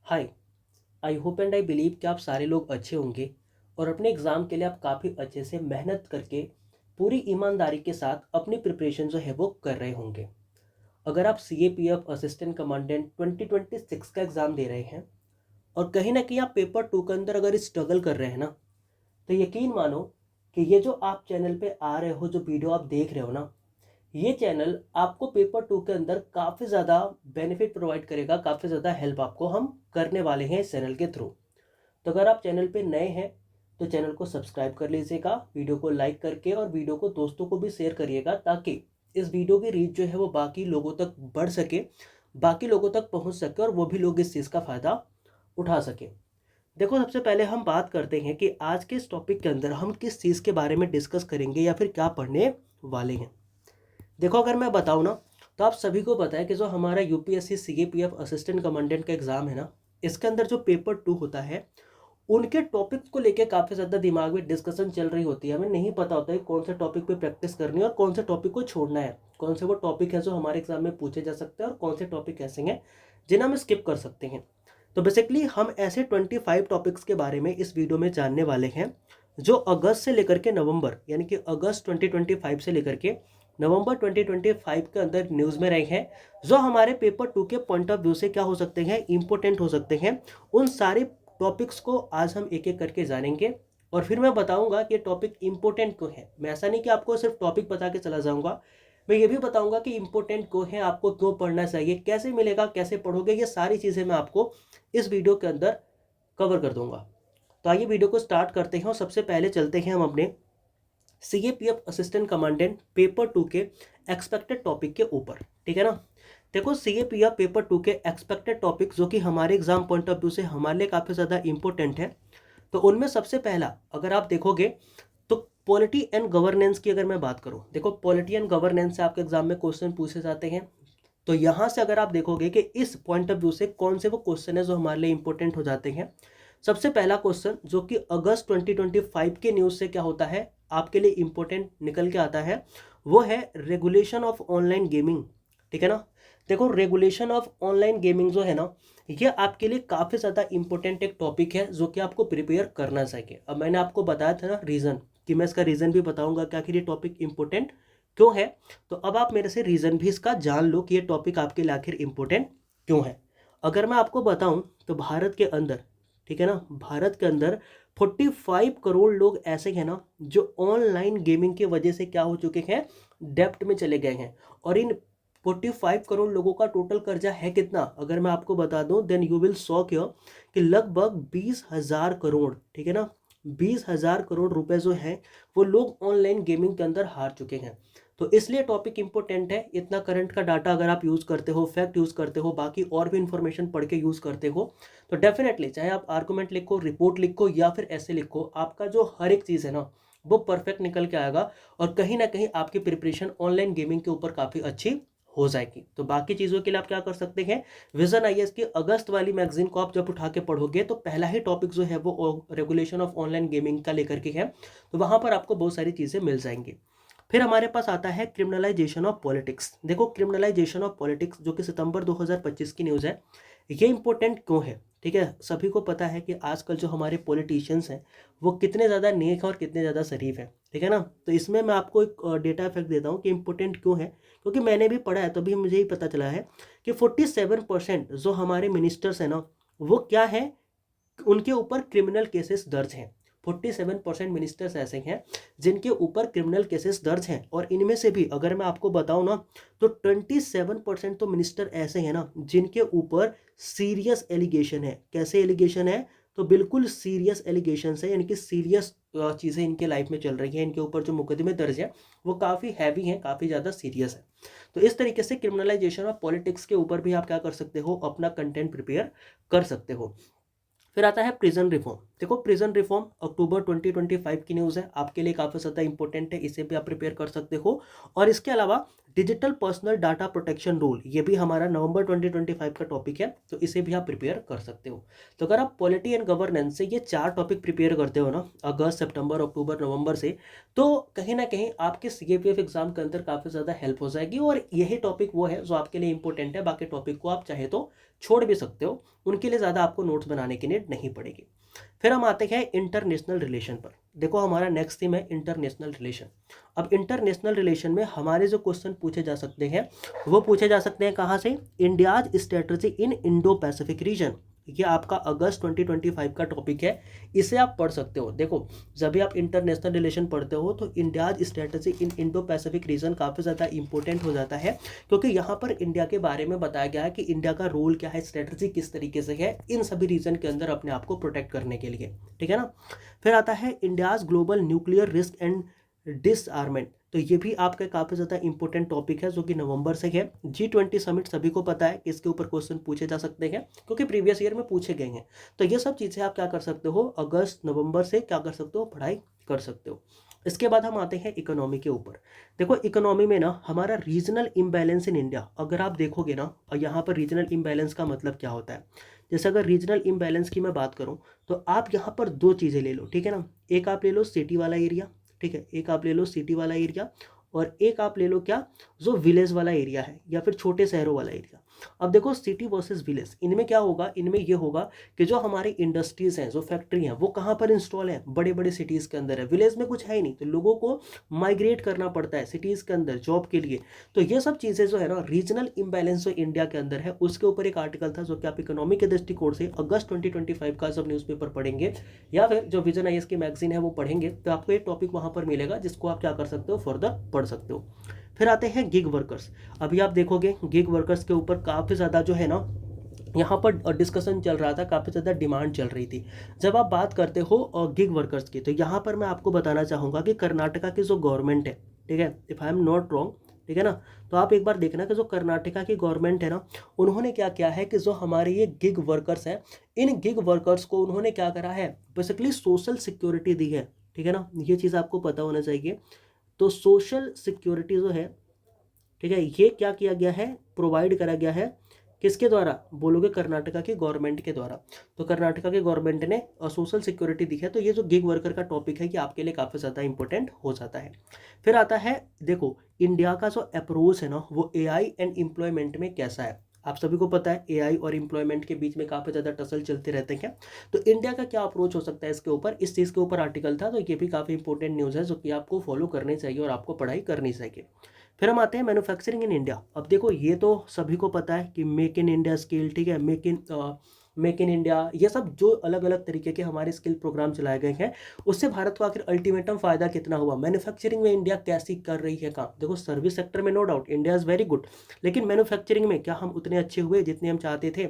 Hi. I hope and I believe कि आप सारे लोग अच्छे होंगे और अपने एग्ज़ाम के लिए आप काफ़ी अच्छे से मेहनत करके पूरी ईमानदारी के साथ अपनी प्रिपरेशन जो है वो कर रहे होंगे। अगर आप C A P F assistant commandant 2026 का एग्ज़ाम दे रहे हैं और कहीं ना कहीं आप पेपर टू के अंदर अगर स्ट्रगल कर रहे हैं ना, तो यकीन मानो कि ये जो आप चैनल पे आ रहे हो, जो वीडियो आप देख रहे हो ना, ये चैनल आपको पेपर टू के अंदर काफ़ी ज़्यादा बेनिफिट प्रोवाइड करेगा, काफ़ी ज़्यादा हेल्प आपको हम करने वाले हैं इस चैनल के थ्रू। तो अगर आप चैनल पे नए हैं तो चैनल को सब्सक्राइब कर लीजिएगा, वीडियो को लाइक करके, और वीडियो को दोस्तों को भी शेयर करिएगा ताकि इस वीडियो की रीच जो है वो बाकी लोगों तक बढ़ सके, बाकी लोगों तक पहुंच सके और वो भी लोग इस चीज़ का फ़ायदा उठा सके। देखो, सबसे पहले हम बात करते हैं कि आज के इस टॉपिक के अंदर हम किस चीज़ के बारे में डिस्कस करेंगे या फिर क्या पढ़ने वाले हैं। देखो, अगर मैं बताऊँ ना, तो आप सभी को पता है कि जो हमारा यूपीएससी सीएपीएफ असिस्टेंट कमांडेंट का एग्ज़ाम है ना, इसके अंदर जो पेपर टू होता है, उनके टॉपिक्स को लेके काफ़ी ज़्यादा दिमाग में डिस्कशन चल रही होती है। हमें नहीं पता होता है कौन से टॉपिक पे प्रैक्टिस करनी है और कौन से टॉपिक को छोड़ना है, कौन से वो टॉपिक है जो हमारे एग्जाम में पूछे जा सकते हैं और कौन से टॉपिक ऐसे हैं जिन्हें हम स्किप कर सकते हैं। तो बेसिकली हम ऐसे 25 टॉपिक्स के बारे में इस वीडियो में जानने वाले हैं, जो अगस्त से लेकर के नवंबर, यानी कि अगस्त 2025 से लेकर के नवंबर 2025 के अंदर न्यूज़ में रहे हैं, जो हमारे पेपर टू के पॉइंट ऑफ व्यू से क्या हो सकते हैं, इंपॉर्टेंट हो सकते हैं। उन सारे टॉपिक्स को आज हम एक एक करके जानेंगे और फिर मैं बताऊंगा कि टॉपिक इंपॉर्टेंट क्यों है। मैं ऐसा नहीं कि आपको सिर्फ टॉपिक बता के चला जाऊंगा, मैं ये भी बताऊंगा कि इंपॉर्टेंट क्यों है, आपको क्यों पढ़ना चाहिए, कैसे मिलेगा, कैसे पढ़ोगे, ये सारी चीज़ें मैं आपको इस वीडियो के अंदर कवर कर दूंगा। तो आइए वीडियो को स्टार्ट करते हैं और सबसे पहले चलते हैं हम अपने C A P F assistant commandant paper two के एक्सपेक्टेड टॉपिक के ऊपर। ठीक है ना। देखो, C A P F paper two के एक्सपेक्टेड टॉपिक जो कि हमारे एग्जाम पॉइंट ऑफ व्यू से हमारे लिए काफ़ी ज़्यादा इंपॉर्टेंट है, तो उनमें सबसे पहला अगर आप देखोगे तो पॉलिटी एंड गवर्नेंस की अगर मैं बात करूं, देखो पॉलिटी एंड गवर्नेंस से आपके एग्जाम में क्वेश्चन पूछे जाते हैं। तो यहां से अगर आप देखोगे कि इस पॉइंट ऑफ व्यू से कौन से वो क्वेश्चन है जो हमारे लिए इंपॉर्टेंट हो जाते हैं। सबसे पहला क्वेश्चन जो कि अगस्त 2025 के न्यूज़ से क्या होता है, आपके लिए इंपॉर्टेंट निकल के आता है, वो है रेगुलेशन ऑफ ऑनलाइन गेमिंग। ठीक है ना। देखो, रेगुलेशन ऑफ ऑनलाइन गेमिंग जो है ना, ये आपके लिए काफ़ी ज़्यादा इंपॉर्टेंट एक टॉपिक है जो कि आपको प्रिपेयर करना चाहिए। अब मैंने आपको बताया था ना रीज़न, कि मैं इसका रीज़न भी बताऊंगा कि आखिर ये टॉपिक इंपॉर्टेंट क्यों है। तो अब आप मेरे से रीज़न भी इसका जान लो कि ये टॉपिक आपके लिए आखिर इंपॉर्टेंट क्यों है। अगर मैं आपको बताऊं तो भारत के अंदर, ठीक है ना, भारत के अंदर 45 करोड़ लोग ऐसे हैं ना जो ऑनलाइन गेमिंग की वजह से क्या हो चुके हैं, डेप्ट में चले गए हैं। और इन 45 करोड़ लोगों का टोटल कर्जा है कितना, अगर मैं आपको बता दूं, then you will shock hear कि लगभग 20,000 करोड़, ठीक है ना, 20,000 करोड़ रुपए जो हैं वो लोग ऑनलाइन गेमिंग के अंदर हार चुके हैं। तो इसलिए टॉपिक इंपॉर्टेंट है। इतना करंट का डाटा अगर आप यूज़ करते हो, फैक्ट यूज़ करते हो, बाकी और भी इंफॉर्मेशन पढ़ के यूज़ करते हो, तो डेफिनेटली चाहे आप आर्गूमेंट लिखो, रिपोर्ट लिखो या फिर ऐसे लिखो, आपका जो हर एक चीज़ है ना वो परफेक्ट निकल के आएगा और कहीं ना कहीं आपकी प्रिपरेशन ऑनलाइन गेमिंग के ऊपर काफ़ी अच्छी हो जाएगी। तो बाकी चीज़ों के लिए आप क्या कर सकते हैं, विजन आईएएस की अगस्त वाली मैगजीन को आप जब उठा के पढ़ोगे तो पहला ही टॉपिक जो है वो रेगुलेशन ऑफ ऑनलाइन गेमिंग का लेकर के है। तो वहाँ पर आपको बहुत सारी चीज़ें मिल जाएंगी। फिर हमारे पास आता है क्रिमिनलाइजेशन ऑफ पॉलिटिक्स। देखो, क्रिमिनलाइजेशन ऑफ पॉलिटिक्स जो कि सितंबर 2025 की न्यूज़ है, ये इंपॉर्टेंट क्यों है। ठीक है, सभी को पता है कि आजकल जो हमारे पॉलिटिशियंस हैं वो कितने ज़्यादा नेक हैं और कितने ज़्यादा शरीफ हैं। ठीक है ना। तो इसमें मैं आपको एक डेटा इफेक्ट देता हूँ कि इंपॉर्टेंट क्यों है, क्योंकि मैंने भी पढ़ा है तभी मुझे ही पता चला है कि 47% जो हमारे मिनिस्टर्स हैं ना, वो क्या है, उनके ऊपर क्रिमिनल केसेस दर्ज हैं। 47% मिनिस्टर्स ऐसे हैं जिनके ऊपर क्रिमिनल केसेस दर्ज हैं। और इनमें से भी अगर मैं आपको बताऊं ना, तो 27% तो मिनिस्टर ऐसे हैं ना जिनके ऊपर सीरियस एलिगेशन है। कैसे एलिगेशन है, तो बिल्कुल सीरियस एलिगेशन है, यानी कि सीरियस चीज़ें इनके लाइफ में चल रही हैं, इनके ऊपर जो मुकदमे दर्ज हैं वो काफ़ी हैवी हैं, काफ़ी ज़्यादा सीरियस है। तो इस तरीके से क्रिमिनलाइजेशन ऑफ पॉलिटिक्स के ऊपर भी आप क्या कर सकते हो, अपना कंटेंट प्रिपेयर कर सकते हो। फिर आता है प्रिजन रिफॉर्म। देखो, प्रिजन रिफॉर्म अक्टूबर 2025 की न्यूज़ है, आपके लिए काफ़ी ज़्यादा इंपॉर्टेंट है, इसे भी आप प्रिपेयर कर सकते हो। और इसके अलावा digital personal data protection rule, ये भी हमारा नवंबर 2025 का टॉपिक है, तो इसे भी आप प्रिपेयर कर सकते हो। तो अगर आप पॉलिटी एंड गवर्नेंस से ये 4 टॉपिक प्रिपेयर करते हो ना, अगस्त, सितंबर, अक्टूबर, नवंबर से, तो कहीं ना कहीं आपके सीएपीएफ एग्जाम के अंदर काफ़ी ज़्यादा हेल्प हो जाएगी। और यही टॉपिक वो है जो आपके लिए इंपॉर्टेंट है, बाकी टॉपिक को आप चाहे तो छोड़ भी सकते हो, उनके लिए ज़्यादा आपको नोट्स बनाने की नीड नहीं पड़ेगी। फिर हम आते हैं इंटरनेशनल रिलेशन पर। देखो हमारा नेक्स्ट थीम है इंटरनेशनल रिलेशन। अब इंटरनेशनल रिलेशन में हमारे जो क्वेश्चन पूछे जा सकते हैं वो पूछे जा सकते हैं कहाँ से, India's strategy in Indo Pacific region. ये आपका अगस्त 2025 का टॉपिक है, इसे आप पढ़ सकते हो। देखो जब भी आप इंटरनेशनल रिलेशन पढ़ते हो तो India's strategy in Indo Pacific region काफ़ी ज़्यादा इंपॉर्टेंट हो जाता है, क्योंकि यहाँ पर इंडिया के बारे में बताया गया है कि इंडिया का रोल क्या है, स्ट्रेटजी किस तरीके से है इन सभी रीजन के अंदर अपने आप को प्रोटेक्ट करने के लिए, ठीक है ना। फिर आता है India's global nuclear risk and disarmament. तो ये भी आपका काफ़ी ज़्यादा इंपॉर्टेंट टॉपिक है जो कि नवंबर से है। G20 समिट सभी को पता है कि इसके ऊपर क्वेश्चन पूछे जा सकते हैं, क्योंकि प्रीवियस ईयर में पूछे गए हैं। तो ये सब चीज़ें आप क्या कर सकते हो, अगस्त नवंबर से क्या कर सकते हो, पढ़ाई कर सकते हो। इसके बाद हम आते हैं इकोनॉमी के ऊपर। देखो इकोनॉमी में ना हमारा रीजनल इम्बैलेंस इन इंडिया, अगर आप देखोगे ना, और यहाँ पर रीजनल इम्बैलेंस का मतलब क्या होता है, जैसे अगर रीजनल इम्बैलेंस की मैं बात करूँ तो आप यहाँ पर 2 चीज़ें ले लो, ठीक है ना। एक आप ले लो सिटी वाला एरिया, ठीक है, एक आप ले लो सिटी वाला एरिया, और एक आप ले लो क्या, जो विलेज वाला एरिया है या फिर छोटे शहरों वाला एरिया। अब देखो सिटी वर्सेस विलेज, इनमें क्या होगा, इनमें ये होगा कि जो हमारी इंडस्ट्रीज हैं, जो फैक्ट्री हैं, वो कहाँ पर इंस्टॉल है, बड़े बड़े सिटीज़ के अंदर है। विलेज में कुछ है ही नहीं, तो लोगों को माइग्रेट करना पड़ता है सिटीज़ के अंदर जॉब के लिए। तो ये सब चीज़ें जो है ना, रीजनल इम्बैलेंस जो इंडिया के अंदर है, उसके ऊपर एक आर्टिकल था जो कि आप इकोनॉमी के दृष्टिकोण से अगस्त 2025 का जब न्यूज़पेपर पढ़ेंगे या फिर जो विजन आईएएस की मैगजीन है वो पढ़ेंगे, तो आपको एक टॉपिक वहाँ पर मिलेगा जिसको आप क्या कर सकते हो, फर्दर पढ़ सकते हो। फिर आते हैं गिग वर्कर्स। अभी आप देखोगे गिग वर्कर्स के ऊपर काफ़ी ज़्यादा जो है ना, यहाँ पर डिस्कशन चल रहा था, काफ़ी ज़्यादा डिमांड चल रही थी। जब आप बात करते हो गिग वर्कर्स की, तो यहाँ पर मैं आपको बताना चाहूँगा कि कर्नाटका की जो गवर्नमेंट है, ठीक है, if I am not wrong, ठीक है ना, तो आप एक बार देखना कि जो कर्नाटका की गवर्नमेंट है ना, उन्होंने क्या किया है कि जो हमारे ये गिग वर्कर्स हैं, इन गिग वर्कर्स को उन्होंने क्या करा है, बेसिकली सोशल सिक्योरिटी दी है, ठीक है ना, ये चीज़ आपको पता होना चाहिए। तो सोशल सिक्योरिटी जो है, ठीक है, ये क्या किया गया है, प्रोवाइड करा गया है, किसके द्वारा बोलोगे, कर्नाटका की गवर्नमेंट के द्वारा। तो कर्नाटका के गवर्नमेंट ने सोशल सिक्योरिटी दी है। तो ये जो गिग वर्कर का टॉपिक है ये आपके लिए काफ़ी ज़्यादा इंपॉर्टेंट हो जाता है। फिर आता है, देखो इंडिया का जो अप्रोच है ना, वो एआई एंड एम्प्लॉयमेंट में कैसा है। आप सभी को पता है एआई और एम्प्लॉयमेंट के बीच में काफ़ी ज़्यादा टसल चलते रहते हैं। तो इंडिया का क्या अप्रोच हो सकता है इसके ऊपर, इस चीज़ के ऊपर आर्टिकल था। तो ये भी काफ़ी इंपॉर्टेंट न्यूज़ है जो कि आपको फॉलो करनी चाहिए और आपको पढ़ाई करनी चाहिए। फिर हम आते हैं मैन्युफैक्चरिंग इन इंडिया। अब देखो ये तो सभी को पता है कि मेक इन इंडिया स्किल, ठीक है, मेक इन इंडिया, ये सब जो अलग अलग तरीके के हमारे स्किल प्रोग्राम चलाए गए हैं, उससे भारत को आखिर अल्टीमेटम फायदा कितना हुआ, मैन्युफैक्चरिंग में इंडिया कैसी कर रही है काम। देखो सर्विस सेक्टर में no doubt India is very good, लेकिन मैन्युफैक्चरिंग में क्या हम उतने अच्छे हुए जितने हम चाहते थे।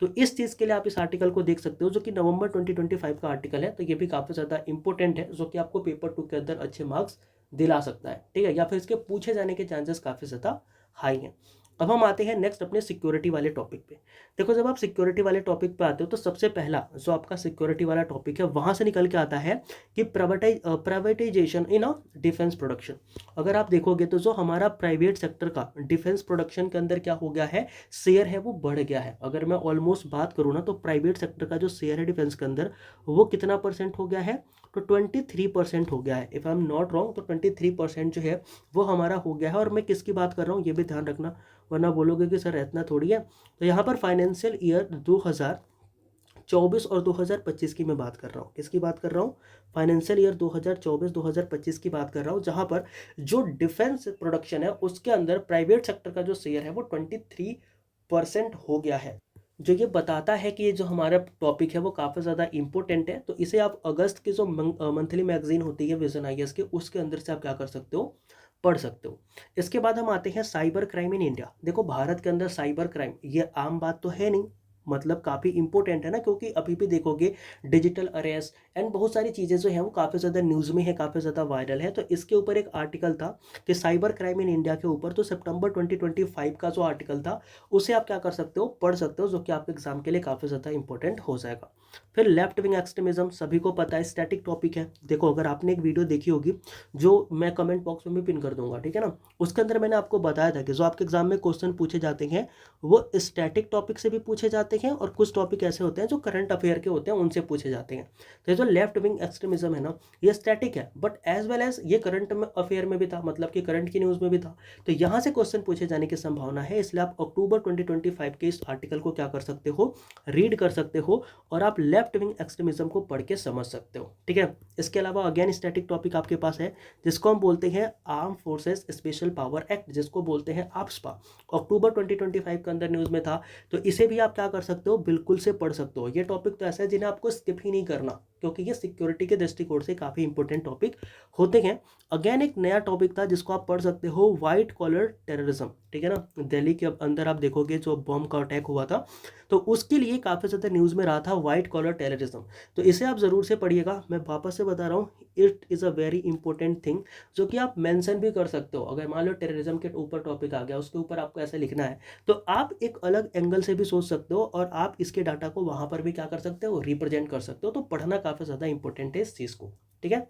तो इस चीज़ के लिए आप इस आर्टिकल को देख सकते हो जो कि नवंबर 2025 का आर्टिकल है। तो ये भी काफ़ी ज़्यादा इंपॉर्टेंट है जो कि आपको पेपर 2 के अंदर अच्छे मार्क्स दिला सकता है, ठीक है, या फिर इसके पूछे जाने के चांसेस काफ़ी ज़्यादा हाई हैं। अब हम आते हैं नेक्स्ट अपने सिक्योरिटी वाले टॉपिक पे। देखो जब आप सिक्योरिटी वाले टॉपिक पे आते हो तो सबसे पहला जो आपका सिक्योरिटी वाला टॉपिक है वहाँ से निकल के आता है कि प्राइवेटाइजेशन इन डिफेंस प्रोडक्शन। अगर आप देखोगे तो जो हमारा प्राइवेट सेक्टर का डिफेंस प्रोडक्शन के अंदर क्या हो गया है, शेयर है वो बढ़ गया है। अगर मैं ऑलमोस्ट बात करूँ ना तो प्राइवेट सेक्टर का जो शेयर है डिफेंस के अंदर वो कितना परसेंट हो गया है, तो 23% हो गया है। If I am not wrong, तो 23% जो है वो हमारा हो गया है। और मैं किसकी बात कर रहा हूँ ये भी ध्यान रखना, वरना बोलोगे कि सर इतना थोड़ी है। तो यहाँ पर फाइनेंशियल ईयर 2024 और 2025 की मैं बात कर रहा हूँ। किसकी बात कर रहा हूँ, फाइनेंशियल ईयर 2024-2025 की बात कर रहा हूँ, जहाँ पर जो डिफेंस प्रोडक्शन है उसके अंदर प्राइवेट सेक्टर का जो शेयर है वो 23% हो गया है। जो ये बताता है कि ये जो हमारा टॉपिक है वो काफ़ी ज़्यादा इंपॉर्टेंट है। तो इसे आप अगस्त की जो मंथली मैगजीन होती है विजन आईएएस के, उसके अंदर से आप क्या कर सकते हो, पढ़ सकते हो। इसके बाद हम आते हैं साइबर क्राइम इन इंडिया। देखो भारत के अंदर साइबर क्राइम ये आम बात तो है नहीं, मतलब काफ़ी इंपॉर्टेंट है ना, क्योंकि अभी भी देखोगे डिजिटल अरेस्ट एंड बहुत सारी चीज़ें जो हैं वो काफ़ी ज़्यादा न्यूज़ में है, काफ़ी ज़्यादा वायरल है। तो इसके ऊपर एक आर्टिकल था कि साइबर क्राइम इन इंडिया के ऊपर, तो सितंबर 2025 का जो आर्टिकल था उसे आप क्या कर सकते हो, पढ़ सकते हो, जो कि आपके एग्जाम के लिए काफ़ी ज़्यादा इंपॉर्टेंट हो जाएगा। फिर लेफ्ट विंग एक्सट्रीमिज्म, सभी को पता है स्टैटिक टॉपिक है। देखो अगर आपने एक वीडियो देखी होगी जो मैं कमेंट बॉक्स में भी पिन कर दूंगा, ठीक है ना, उसके अंदर मैंने आपको बताया था कि जो आपके एग्जाम में क्वेश्चन पूछे जाते हैं वो स्टैटिक टॉपिक से भी पूछे जाते हैं और कुछ टॉपिक ऐसे होते हैं जो करंट अफेयर के होते हैं उनसे पूछे जाते हैं। तो ये जो लेफ्ट विंग एक्सट्रीमिज्म है ना, ये स्टैटिक है बट एज वेल एज ये करंट अफेयर में भी था, मतलब कि करंट की न्यूज़ में भी था। तो यहाँ से क्वेश्चन पूछे जाने की संभावना है, इसलिए आप अक्टूबर 2025 के इस आर्टिकल को क्या कर सकते हो, रीड कर सकते हो और आप लेफ्ट विंग एक्सट्रीमिज्म को पढ़ के समझ सकते हो, ठीक है। इसके अलावा अगेन स्टैटिक टॉपिक आपके पास है जिसको हम बोलते हैं arm forces special power act, जिसको बोलते हैं AFSPA। अक्टूबर 2025 के अंदर न्यूज़ में था, तो इसे भी आप क्या कर सकते हो, बिल्कुल से पढ़ सकते हो। ये टॉपिक तो ऐसा है जिन्हें आपको स्किप ही नहीं करना, क्योंकि ये सिक्योरिटी के दृष्टिकोण से काफ़ी इंपॉर्टेंट टॉपिक होते हैं। अगेन एक नया टॉपिक था जिसको आप पढ़ सकते हो, व्हाइट कॉलर टेररिज्म, ठीक है ना। दिल्ली के अंदर आप देखोगे जो बॉम्ब का अटैक हुआ था, तो उसके लिए काफ़ी ज़्यादा न्यूज़ में रहा था व्हाइट कॉलर टेररिज्म। तो इसे आप ज़रूर से पढ़िएगा। मैं वापस से बता रहा हूँ, it is a very important thing जो कि आप मेंशन भी कर सकते हो। अगर मान लो टेररिज्म के ऊपर टॉपिक आ गया, उसके ऊपर आपको ऐसे लिखना है, तो आप एक अलग एंगल से भी सोच सकते हो और आप इसके डाटा को वहाँ पर भी क्या कर सकते हो, रिप्रेजेंट कर सकते हो। तो पढ़ना काफ़ी ज़्यादा इंपॉर्टेंट है इस चीज़ को, ठीक है।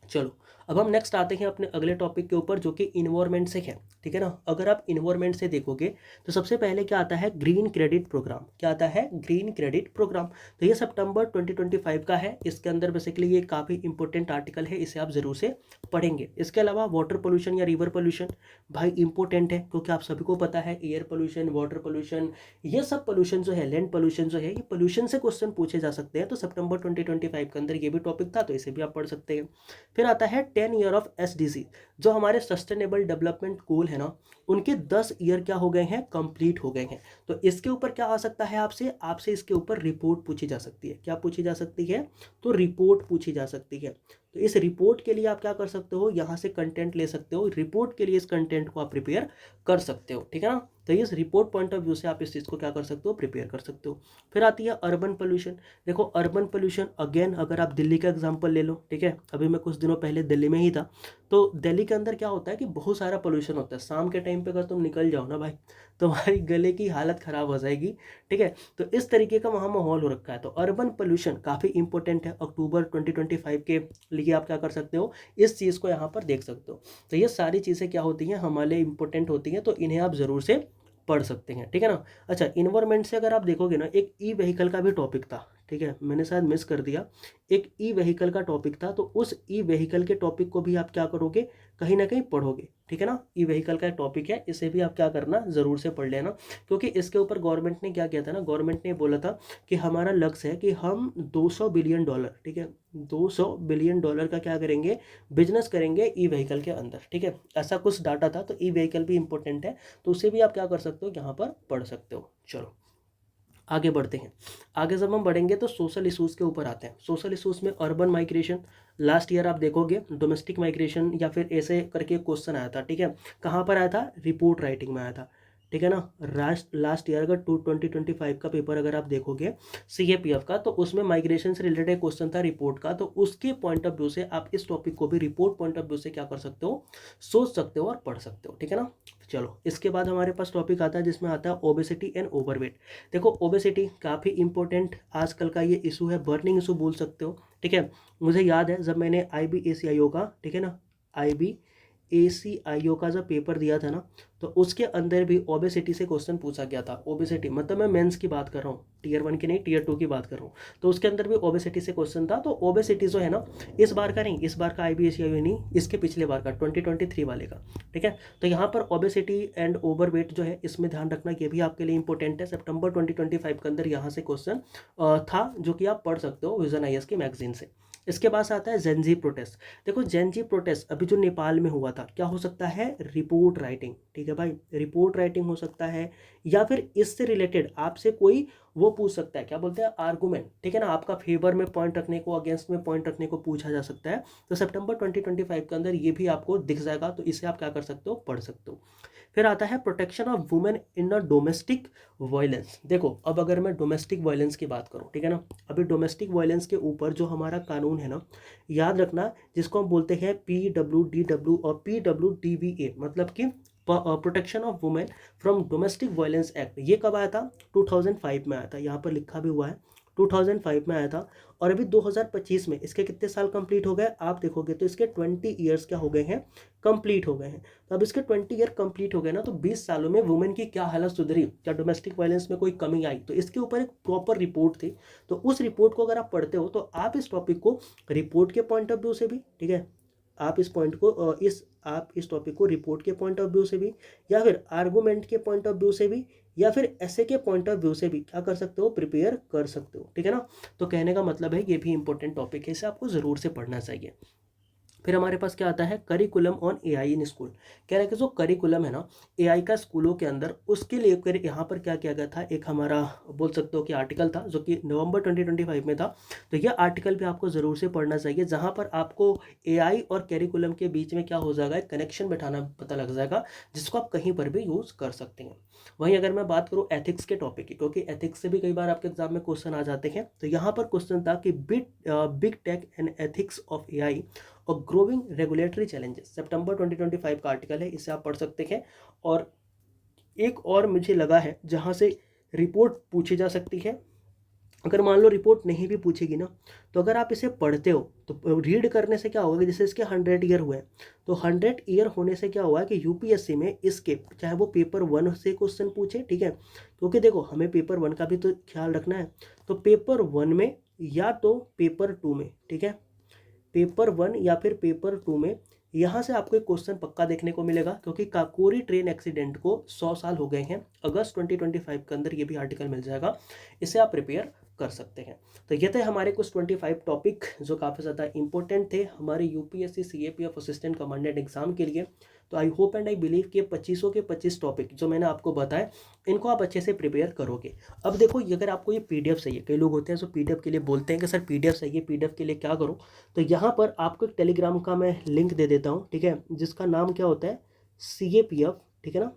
चलो अब हम नेक्स्ट आते हैं अपने अगले टॉपिक के ऊपर जो कि इन्वायरमेंट से है, ठीक है ना। अगर आप इन्वायरमेंट से देखोगे तो सबसे पहले क्या आता है, ग्रीन क्रेडिट प्रोग्राम। क्या आता है, ग्रीन क्रेडिट प्रोग्राम। तो ये सितंबर 2025 का है। इसके अंदर बेसिकली ये काफ़ी इंपॉर्टेंट आर्टिकल है, इसे आप ज़रूर से पढ़ेंगे। इसके अलावा वाटर पोल्यूशन या रिवर पोल्यूशन भाई इंपॉर्टेंट है, क्योंकि आप सभी को पता है एयर पोल्यूशन, वाटर पोल्यूशन, ये सब पोल्यूशन जो है, लैंड पोल्यूशन जो है, ये पोल्यूशन से क्वेश्चन पूछे जा सकते हैं। तो सितंबर 2025 के अंदर ये भी टॉपिक था, तो इसे भी आप पढ़ सकते हैं। फिर आता है 10 ईयर ऑफ SDG, जो हमारे सस्टेनेबल डेवलपमेंट गोल है ना, उनके 10 ईयर क्या हो गए हैं, कंप्लीट हो गए हैं। तो इसके ऊपर क्या आ सकता है, आपसे आपसे इसके ऊपर रिपोर्ट पूछी जा सकती है। क्या पूछी जा सकती है, तो रिपोर्ट पूछी जा सकती है। तो इस रिपोर्ट के लिए आप क्या कर सकते हो, यहाँ से कंटेंट ले सकते हो, रिपोर्ट के लिए इस कंटेंट को आप प्रिपेयर कर सकते हो, ठीक है ना। तो इस रिपोर्ट पॉइंट ऑफ व्यू से आप इस चीज़ को क्या कर सकते हो, प्रिपेयर कर सकते हो। फिर आती है अर्बन पोल्यूशन। देखो अर्बन पोल्यूशन अगेन अगर आप दिल्ली का एग्जांपल ले लो, ठीक है, अभी मैं कुछ दिनों पहले दिल्ली में ही था। तो दिल्ली के अंदर क्या होता है कि बहुत सारा पोल्यूशन होता है। शाम के टाइम पे अगर तुम निकल जाओ ना भाई, तुम्हारी गले की हालत ख़राब हो जाएगी, ठीक है। तो इस तरीके का वहाँ माहौल हो रखा है। तो अर्बन पोल्यूशन काफ़ी इंपॉर्टेंट है। अक्टूबर 2025 के लिए आप क्या कर सकते हो, इस चीज़ को यहाँ पर देख सकते हो। तो ये सारी चीज़ें क्या होती हैं, हमारे लिए इंपॉर्टेंट होती हैं, तो इन्हें आप ज़रूर से पढ़ सकते हैं, ठीक है ना। अच्छा इन्वायरमेंट से अगर आप देखोगे ना, एक ई व्हीकल का भी टॉपिक था, ठीक है, मैंने शायद मिस कर दिया। एक ई व्हीकल का टॉपिक था, तो उस ई व्हीकल के टॉपिक को भी आप क्या करोगे, कहीं ना कहीं पढ़ोगे, ठीक है ना। ई व्हीकल का टॉपिक है, इसे भी आप क्या करना, ज़रूर से पढ़ लेना, क्योंकि इसके ऊपर गवर्नमेंट ने क्या किया था ना, गवर्नमेंट ने बोला था कि हमारा लक्ष्य है कि हम 200 बिलियन डॉलर, ठीक है, 200 बिलियन डॉलर का क्या करेंगे, बिजनेस करेंगे ई व्हीकल के अंदर, ठीक है। ऐसा कुछ डाटा था। तो ई व्हीकल भी इंपॉर्टेंट है, तो उसे भी आप क्या कर सकते हो, यहाँ पर पढ़ सकते हो। चलो आगे बढ़ते हैं। आगे जब हम बढ़ेंगे तो सोशल इशूज़ के ऊपर आते हैं। सोशल इशूज़ में अर्बन माइग्रेशन, लास्ट ईयर आप देखोगे डोमेस्टिक माइग्रेशन या फिर ऐसे करके क्वेश्चन आया था, ठीक है। कहाँ पर आया था, रिपोर्ट राइटिंग में आया था, ठीक है ना। लास्ट ईयर का 2025 का पेपर अगर आप देखोगे CAPF का, तो उसमें माइग्रेशन से रिलेटेड क्वेश्चन था रिपोर्ट का। तो उसके पॉइंट ऑफ व्यू से आप इस टॉपिक को भी रिपोर्ट पॉइंट ऑफ व्यू से क्या कर सकते हो, सोच सकते हो और पढ़ सकते हो, ठीक है ना। चलो इसके बाद हमारे पास टॉपिक आता है जिसमें आता है ओबेसिटी एंड ओवरवेट। देखो ओबेसिटी काफ़ी इंपॉर्टेंट आजकल का ये इशू है, बर्निंग इशू बोल सकते हो, ठीक है। मुझे याद है जब मैंने IBACIO का, ठीक है ना, IBACIO का जब पेपर दिया था ना, तो उसके अंदर भी ओबेसिटी से क्वेश्चन पूछा गया था। ओबेसिटी मतलब मैं मेंस की बात कर रहा हूँ, Tier 1 की नहीं, Tier 2 की बात कर रहा हूँ। तो उसके अंदर भी ओबेसिटी से क्वेश्चन था। तो ओबेसिटी जो है ना, इस बार का नहीं, इस बार का IBACIO नहीं, इसके पिछले बार का 2023 वाले का, ठीक है। तो यहाँ पर ओबेसिटी एंड ओवरवेट जो है, इसमें ध्यान रखना, ये भी आपके लिए इंपॉर्टेंट है। सितंबर 2025 के अंदर यहाँ से क्वेश्चन था, जो कि आप पढ़ सकते हो विजन IAS की मैगजीन से। इसके पास आता है जेनजी प्रोटेस्ट। देखो जेनजी प्रोटेस्ट अभी जो नेपाल में हुआ था, क्या हो सकता है, रिपोर्ट राइटिंग, ठीक है भाई, रिपोर्ट राइटिंग हो सकता है, या फिर इससे रिलेटेड आपसे कोई वो पूछ सकता है, क्या बोलते हैं, आर्गूमेंट, ठीक है ना। आपका फेवर में पॉइंट रखने को, अगेंस्ट में पॉइंट रखने को पूछा जा सकता है। तो सितंबर 2025 के अंदर ये भी आपको दिख जाएगा, तो इसे आप क्या कर सकते हो, पढ़ सकते हो। फिर आता है protection of women in a domestic violence. देखो अब अगर मैं डोमेस्टिक वायलेंस की बात करूँ, ठीक है ना, अभी डोमेस्टिक वायलेंस के ऊपर जो हमारा कानून है ना, याद रखना, जिसको हम बोलते हैं PWDW और PWDVA, मतलब कि protection of women from domestic violence act. ये कब आया था? 2005 में आया था, यहाँ पर लिखा भी हुआ है 2005 में आया था। और अभी 2025 में इसके कितने साल कंप्लीट हो गए आप देखोगे तो इसके 20 ईयर्स क्या हो गए हैं, कंप्लीट हो गए हैं। तो अब इसके 20 ईयर कंप्लीट हो गए ना, तो 20 सालों में वुमेन की क्या हालत सुधरी, क्या डोमेस्टिक वायलेंस में कोई कमी आई, तो इसके ऊपर एक प्रॉपर रिपोर्ट थी। तो उस रिपोर्ट को अगर आप पढ़ते हो तो आप इस टॉपिक को रिपोर्ट के पॉइंट ऑफ व्यू से भी, ठीक है, आप इस पॉइंट को आप इस टॉपिक को रिपोर्ट के पॉइंट ऑफ व्यू से भी, या फिर आर्गूमेंट के पॉइंट ऑफ व्यू से भी, या फिर ऐसे के पॉइंट ऑफ व्यू से भी क्या कर सकते हो, प्रिपेयर कर सकते हो, ठीक है ना। तो कहने का मतलब है ये भी इंपॉर्टेंट टॉपिक है, इसे आपको ज़रूर से पढ़ना चाहिए। फिर हमारे पास क्या आता है, curriculum on AI in school. कह रहा है कि जो करिकुलम है ना एआई का स्कूलों के अंदर, उसके लेकर यहाँ पर क्या किया गया था, एक हमारा बोल सकते हो कि आर्टिकल था जो कि नवंबर 2025 में था। तो यह आर्टिकल भी आपको ज़रूर से पढ़ना चाहिए, जहाँ पर आपको एआई और करिकुलम के बीच में क्या हो जाएगा, एक कनेक्शन बैठाना पता लग जाएगा, जिसको आप कहीं पर भी यूज़ कर सकते हैं। वहीं अगर मैं बात करूँ एथिक्स के टॉपिक की, क्योंकि एथिक्स से भी कई बार आपके एग्जाम में क्वेश्चन आ जाते हैं, तो यहाँ पर क्वेश्चन था कि big tech and ethics of AI और ग्रोइंग रेगुलेटरी चैलेंजेस, सितंबर 2025 का आर्टिकल है, इसे आप पढ़ सकते हैं। और एक और मुझे लगा है जहाँ से रिपोर्ट पूछी जा सकती है, अगर मान लो रिपोर्ट नहीं भी पूछेगी ना, तो अगर आप इसे पढ़ते हो तो रीड करने से क्या होगा कि जैसे इसके 100 ईयर हुए, तो 100 ईयर होने से क्या हुआ कि यूपीएससी में इसके चाहे वो पेपर 1 से क्वेश्चन पूछे, ठीक है, क्योंकि देखो हमें पेपर 1 का भी तो ख्याल रखना है, तो पेपर 1 में या तो पेपर 2 में, ठीक है, पेपर 1 या फिर पेपर 2 में यहाँ से आपको एक क्वेश्चन पक्का देखने को मिलेगा, क्योंकि काकोरी ट्रेन एक्सीडेंट को 100 साल हो गए हैं, अगस्त 2025 के अंदर ये भी आर्टिकल मिल जाएगा, इसे आप प्रिपेयर कर सकते हैं। तो ये थे हमारे कुछ 25 टॉपिक जो काफ़ी ज़्यादा इंपॉर्टेंट थे हमारे UPSC CAPF assistant commandant exam के लिए। तो I hope and I believe कि 25 के 25 टॉपिक जो मैंने आपको बताए, इनको आप अच्छे से प्रिपेयर करोगे। अब देखो अगर आपको ये पीडीएफ चाहिए, कई लोग होते हैं जो पीडीएफ के लिए बोलते हैं कि सर पीडीएफ चाहिए, पीडीएफ के लिए क्या करूं, तो यहाँ पर आपको एक टेलीग्राम का मैं लिंक दे देता हूँ, ठीक है, जिसका नाम क्या होता है, CAPF, ठीक है ना,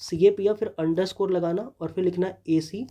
CAPF, फिर अंडरस्कोर लगाना और फिर लिखना AC,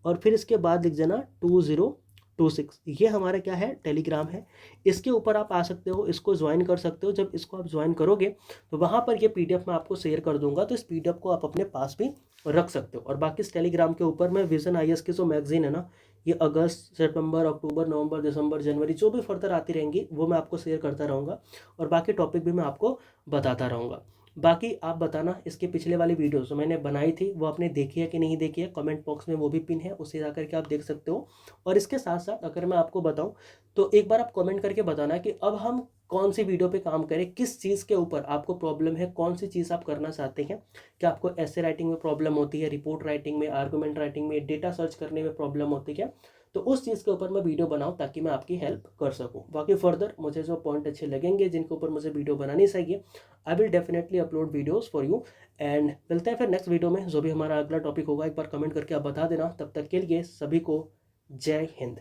और फिर इसके बाद लिख देना 2026। ये हमारा क्या है, टेलीग्राम है, इसके ऊपर आप आ सकते हो, इसको ज्वाइन कर सकते हो। जब इसको आप ज्वाइन करोगे तो वहाँ पर ये पीडीएफ मैं आपको शेयर कर दूंगा, तो इस पीडीएफ को आप अपने पास भी रख सकते हो। और बाकी इस टेलीग्राम के ऊपर मैं विजन IAS की जो मैगजीन है ना, ये अगस्त, सितंबर, अक्टूबर, नवंबर, दिसंबर, जनवरी जो भी फर्दर आती रहेंगी वो मैं आपको शेयर करता रहूँगा, और बाकी टॉपिक भी मैं आपको बताता रहूँगा। बाकी आप बताना इसके पिछले वाली वीडियोस जो मैंने बनाई थी वो आपने देखी है कि नहीं देखी है, कमेंट बॉक्स में वो भी पिन है, उसे जा करके आप देख सकते हो। और इसके साथ साथ अगर मैं आपको बताऊं तो एक बार आप कमेंट करके बताना कि अब हम कौन सी वीडियो पे काम करें, किस चीज़ के ऊपर आपको प्रॉब्लम है, कौन सी चीज़ आप करना चाहते हैं। क्या आपको ऐसे राइटिंग में प्रॉब्लम होती है, रिपोर्ट राइटिंग में, आर्गूमेंट राइटिंग में, डेटा सर्च करने में प्रॉब्लम होती है, तो उस चीज़ के ऊपर मैं वीडियो बनाऊं ताकि मैं आपकी हेल्प कर सकूं। बाकी फर्दर मुझे जो पॉइंट अच्छे लगेंगे जिनके ऊपर मुझे वीडियो बनानी चाहिए, I will definitely upload videos for you. And मिलते हैं फिर नेक्स्ट वीडियो में, जो भी हमारा अगला टॉपिक होगा एक बार कमेंट करके आप बता देना। तब तक के लिए सभी को जय हिंद।